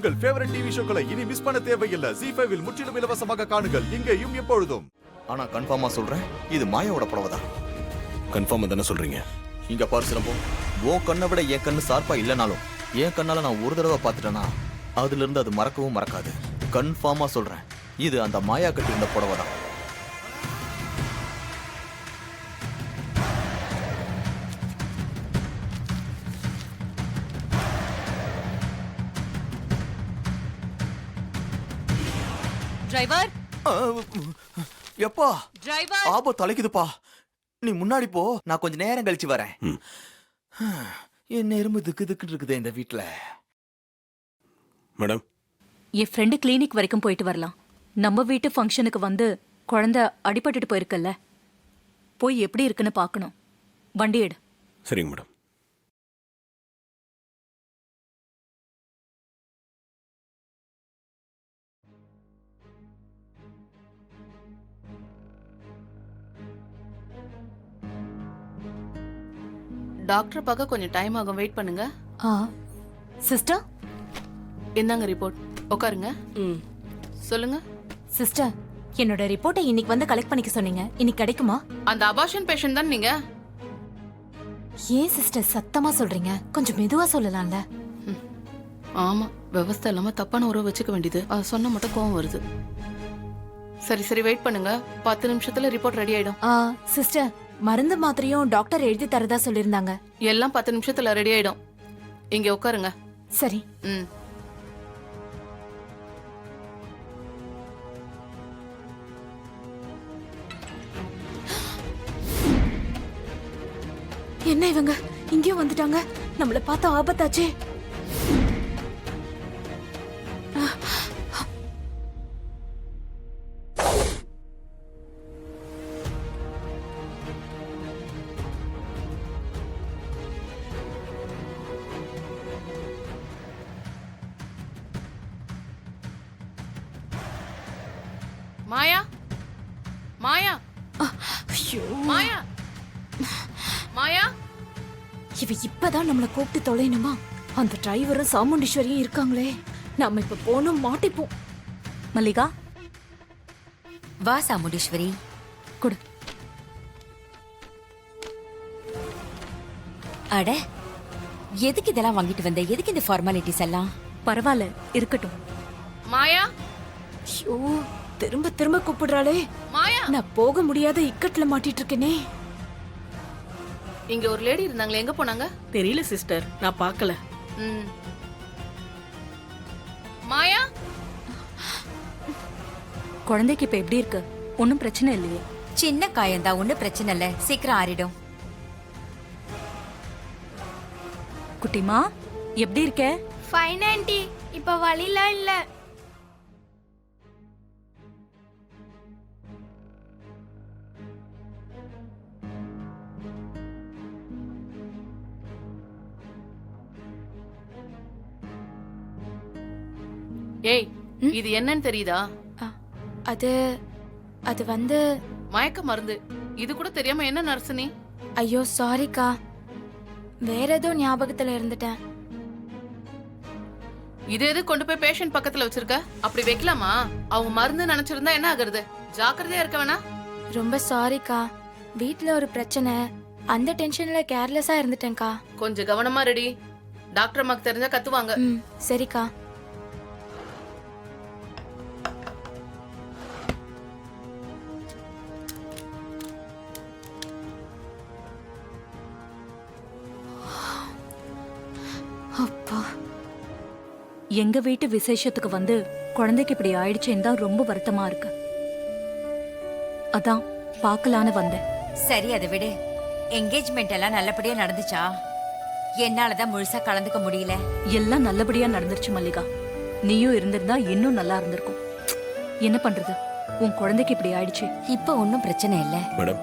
உங்கள் favourite TV ஷோக்களை இனி miss பண்ண தேவையில்லை. ZEE5 இல் முற்றிலும் இலவசமாக காணுங்கள், இங்கேயும் எப்பொழுதும். ஆனா கன்ஃபார்மா சொல்றேன், இது மாயாவோட புடவைதான். கன்ஃபார்மா தானே சொல்றீங்க? இங்க பாரு சிலம்பம், உன் கண்ணை விட என் கண்ணு சார்பா இல்லைனாலும் என் கண்ணால நான் ஒரு தடவை பார்த்துட்டேன்னா அதுல இருந்து அது மறக்கவும் மறக்காது. கன்ஃபார்மா சொல்றேன், இது அந்த மாயா கட்டி இருந்த புடவைதான். டிரைவர், எப்பா டிரைவர், ஆபத்து அழைக்குதுப்பா. நீ முன்னாடி போ, நான் கொஞ்ச நேரம் கழிச்சு வரேன். என் எறும்பு திக்கு திக்கு இருக்குது இந்த வீட்டுல. மேடம், என் ஃப்ரெண்டு கிளினிக் வரைக்கும் போயிட்டு வரலாம். நம்ம வீட்டு ஃபங்க்ஷனுக்கு வந்து குழந்தை அடிபட்டுட்டு போயிருக்கல்ல, போய் எப்படி இருக்குன்னு பார்க்கணும். வண்டி எடு. சரிங்க மேடம். டாக்டர் பார்க்க கொஞ்சம் டைம் ஆகும், வெயிட் பண்ணுங்க. சிஸ்டர், என்னங்க ரிப்போர்ட்? உட்காருங்க. சொல்லுங்க சிஸ்டர், என்னோட ரிப்போர்ட்டை இன்னைக்கு வந்து கலெக்ட் பண்ணிக்க சொன்னீங்க. இன்னைக்கு கிடைக்குமா? அந்த அபார்ஷன் பேஷண்ட் தான் நீங்க? ஏன் சிஸ்டர் சத்தமா சொல்றீங்க? கொஞ்சம் மெதுவா சொல்லலாம்ல. ஆமா, விவசாய இல்லாம தப்பான உறவு வச்சுக்க வேண்டியது. அது சொன்ன மட்டும் கோவம் வருது. சரி சரி, வெயிட் பண்ணுங்க, 10 நிமிஷத்துல ரிப்போர்ட் ரெடி ஆயிடும். சிஸ்டர், மருந்து மாத்திரையும் டாக்டர் எழுதி தரதா சொல்லிருந்தாங்க. எல்லாம் 10 நிமிஷத்துல ரெடி ஆயிடும். இங்க உட்காருங்க. சரி. என்ன இவங்க இங்கேயும் வந்துட்டாங்க? நம்மள பார்த்த ஆபத்தாச்சே. மாயா, மாயா, ஐயோ, மாயா, மாயா. இவ இப்பதான் நம்மள கூப்பிட்டு தொலைணுமா? அந்த டிரைவரும் சாமுண்டீஸ்வரியும் இருக்காங்களே, நாம இப்ப போனோம் மாட்டிப்போம். மல்லிகா, வா சாமுண்டீஸ்வரி, கொடு. அட, எதுக்கு இதெல்லாம் வாங்கிட்டு வந்த? எதுக்கு இந்த ஃபார்மாலிட்டிஸ் எல்லாம்? பரவாயில்ல, இருக்கட்டும். மாயா, ஐயோ, திரும்ப திரும்ப கூப்பிடுறாளே. மாயா, நான் போக முடியாத இக்கட்ல மாட்டிட்டு இருக்கேனே. இங்க ஒரு லேடி இருந்தாங்களே, எங்க போனாங்க? தெரியல சிஸ்டர், நான் பார்க்கல. மாயா, குழந்தைக்கு இப்ப எப்படி இருக்கு? ஒன்னும் பிரச்சனை இல்லையே? சின்ன காயந்தா, ஒன்னும் பிரச்சனை இல்ல, சீக்கிரம் ஆறிடும். குட்டிமா, எப்படி இருக்க? ஃபைன் ஆண்டி, இப்ப வலிலாம் இல்ல. ஏய், இது என்னன்னு தெரியுதா? அது வந்து மயக்க மருந்து. இது கூட தெரியாம என்ன நர்ஸ் நீ? ஐயோ சாரிக்கா, வேற ஏதோ ஞாபகத்துல இருந்துட்டேன். இது எது கொண்டு போய் பேஷண்ட் பக்கத்துல வச்சிருக்க? அப்படி வைக்கலாமா? அவங்க மருந்து நினைச்சிருந்தா என்ன ஆகுறது? ஜாக்கிரதையா இருக்க வேணா? ரொம்ப சாரிக்கா, வீட்ல ஒரு பிரச்சனை, அந்த டென்ஷன்ல கேர்லெஸ்ஸா இருந்துட்டேன்க்கா. கொஞ்சம் கவனமா ரெடி. டாக்டர் அம்மாக்கு தெரிஞ்சா கத்துவாங்க. சரிக்கா. அப்பா, எங்க வீட்டு விசேஷத்துக்கு வந்து குழந்தைக்கு இப்படி ஆயிடுச்சேன்னு தான் ரொம்ப வருத்தமா இருக்கு. அதான் பார்க்கலான்னு வந்தேன். சரி, அதை விடு. என்கேஜ்மெண்ட் எல்லாம் நல்லபடியா நடந்துச்சா? என்னாலதான் முழுசா கலந்துக்க முடியல. எல்லாம் நல்லபடியா நடந்துருச்சு மல்லிகா. நீயும் இருந்திருந்தா இன்னும் நல்லா இருந்திருக்கும். என்ன பண்றது, உன் குழந்தைக்கு இப்படி ஆயிடுச்சு. இப்ப ஒன்னும் பிரச்சனை இல்ல. மேடம்,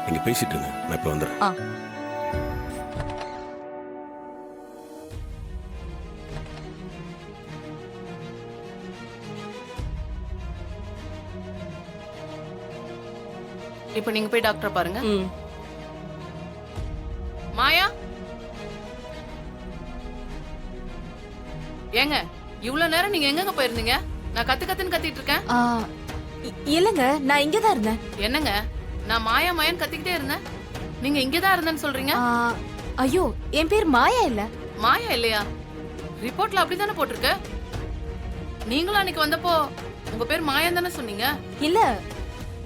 நீங்க பேசிட்டு இருங்க, நான் இப்ப வந்துடுறேன். இப்ப நீங்க போய் டாக்டர் பாருங்க. மாயா, ஏங்க இவ்வளவு நேரம் நீங்க எங்கங்க போயிருந்தீங்க? நான் கத்துன்னு கத்திட்டு இருக்கேன். இல்லைங்க, நான் இங்கே தான் இருந்தேன். என்னங்க நான் மாயா மாயான்னு கத்திக்கிட்டே இருந்தேன், நீங்க இங்கதான் இருந்தேன்னு சொல்றீங்க? ஐயோ, என் பேர் மாயா இல்ல. மாயா இல்லையா? ரிப்போர்ட்ல அப்படிதானே போட்டிருக்கு. நீங்களும் அன்னைக்கு வந்தப்போ உங்க பேர் மாயான்னு தானே சொன்னீங்க? இல்ல,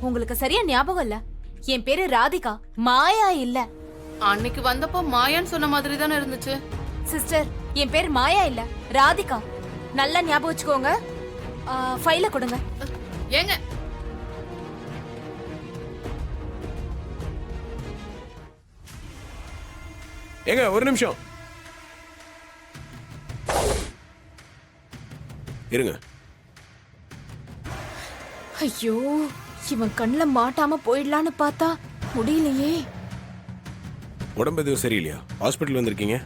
உங்களுக்கு சரியா ஞாபகம் இல்ல. என் பேரு ராதிகா, மாயா இல்ல. அன்னைக்கு வந்தப்போ மாயான்னு சொன்ன மாதிரி தானே இருந்துச்சு. சிஸ்டர், என் பேர் மாயா இல்ல, ராதிகா. நல்லா ஞாபகம் வச்சுக்கோங்க. ஃபைல கொடுங்க. ஏங்க ஏங்க ஒரு நிமிஷம் இருங்க. ஐயோ, இவன் கண்ணுல மாட்டாம போயிடலான்னு பார்த்தா முடியலையே. உடம்பு எதுவும் சரியில்லையா? ஹாஸ்பிட்டல் வந்திருக்கீங்க?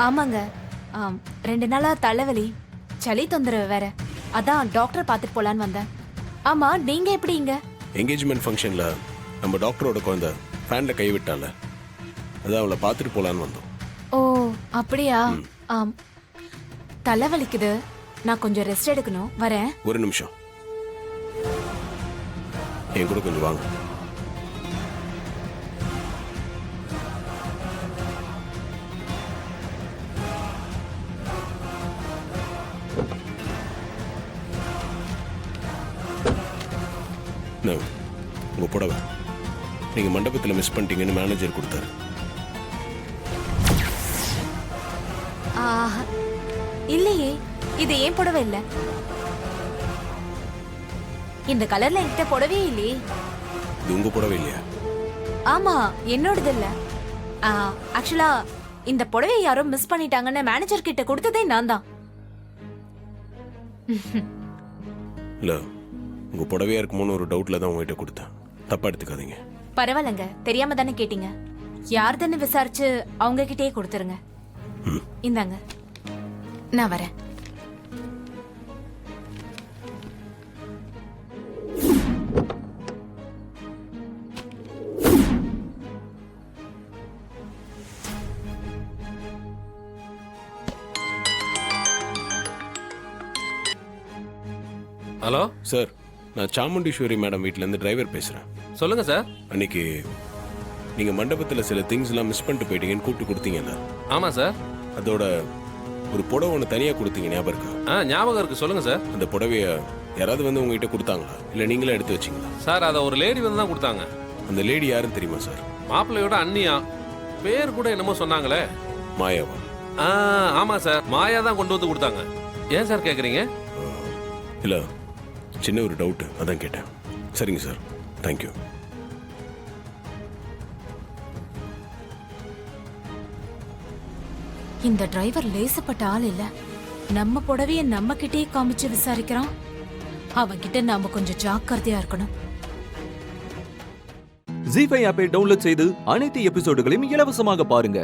ஆமாங்க, 2 நாளா தலைவலி, சளி தொந்தரவு வேற. அதான் டாக்டர் பார்த்துட்டு போலான்னு வந்தேன். ஆமா, நீங்க எப்படி இங்க? என்கேஜ்மெண்ட் ஃபங்க்ஷன்ல நம்ம டாக்டரோட குழந்தை ஃபேன்ல கை விட்டால, அதான் அவளை பார்த்துட்டு போலான்னு வந்தோம். ஓ, அப்படியா? தலைவலிக்குது, நான் கொஞ்சம் ரெஸ்ட் எடுக்கணும், வரேன். ஒரு நிமிஷம், என் கூட கொஞ்சம் வாங்க. உங்க புடவை நீங்க மண்டபத்தில் மிஸ் பண்ணிட்டீங்கன்னு மேனேஜர் கொடுத்தாரு. இல்லையே, இது ஏன் புடவை இல்ல. இந்த கலர்ல என்கிட்ட புடவையே இல்லையே. இது உங்க புடவை இல்லையா? ஆமா, என்னோடது இல்ல. ஆக்சுவலா இந்த புடவையை யாரோ மிஸ் பண்ணிட்டாங்கன்னு மேனேஜர் கிட்ட கொடுத்ததே நான் தான். இல்ல, உங்க புடவையா இருக்குமோன்னு ஒரு டவுட்ல தான் உங்ககிட்ட கொடுத்தேன். தப்பா எடுத்துக்காதீங்க. பரவாயில்லைங்க, தெரியாம தானே கேட்டீங்க. யார்தான்னு விசாரிச்சு அவங்க கிட்டே கொடுத்துருங்க. இந்தாங்க, நான் வரேன். ஹலோ சார், நான் சாமுண்டீஸ்வரி மேடம் வீட்ல இருந்து டிரைவர் பேசுறேன். சொல்லுங்க சார். அன்னைக்கு நீங்க மண்டபத்துல சில திங்ஸ் எல்லாம் மிஸ் பண்ணிட்டு போயிட்டீங்கன்னு கூப்பிட்டு கொடுத்தீங்கல்ல? ஆமா சார். அதோட ஒரு புடவை ஒன்று தனியா கொடுத்தீங்க, ஞாபகம் இருக்கா? ஞாபகம் இருக்கு, சொல்லுங்க சார். அந்த புடவைய யாராவது வந்து உங்ககிட்ட கொடுத்தாங்களா, இல்ல நீங்களே எடுத்து வச்சீங்களா? சார், அதை ஒரு லேடி வந்து தான் கொடுத்தாங்க. அந்த லேடி யாருன்னு தெரியுமா சார்? மாப்பிள்ளையோட அண்ணியா, பேர் கூட என்னமோ சொன்னாங்களே. மாயாவா? ஆமா சார், மாயா தான் கொண்டு வந்து கொடுத்தாங்க. ஏன் சார் கேக்குறீங்க? இல்ல, சின்ன ஒரு டவுட், அதான் கேட்டேன். சரிங்க சார், தேங்க்யூ. இந்த டிரைவர் லேசப்பட்ட ஆள் இல்ல. நம்ம புடவைய நம்ம கிட்டே காமிச்சு விசாரிக்கிறான். அவன்கிட்ட நாம கொஞ்சம் ஜாக்கிரதையா இருக்கணும். ஜீ5 ஆப்பை டவுன்லோட் செய்து அனைத்து எபிசோடுகளையும் இலவசமாக பாருங்க.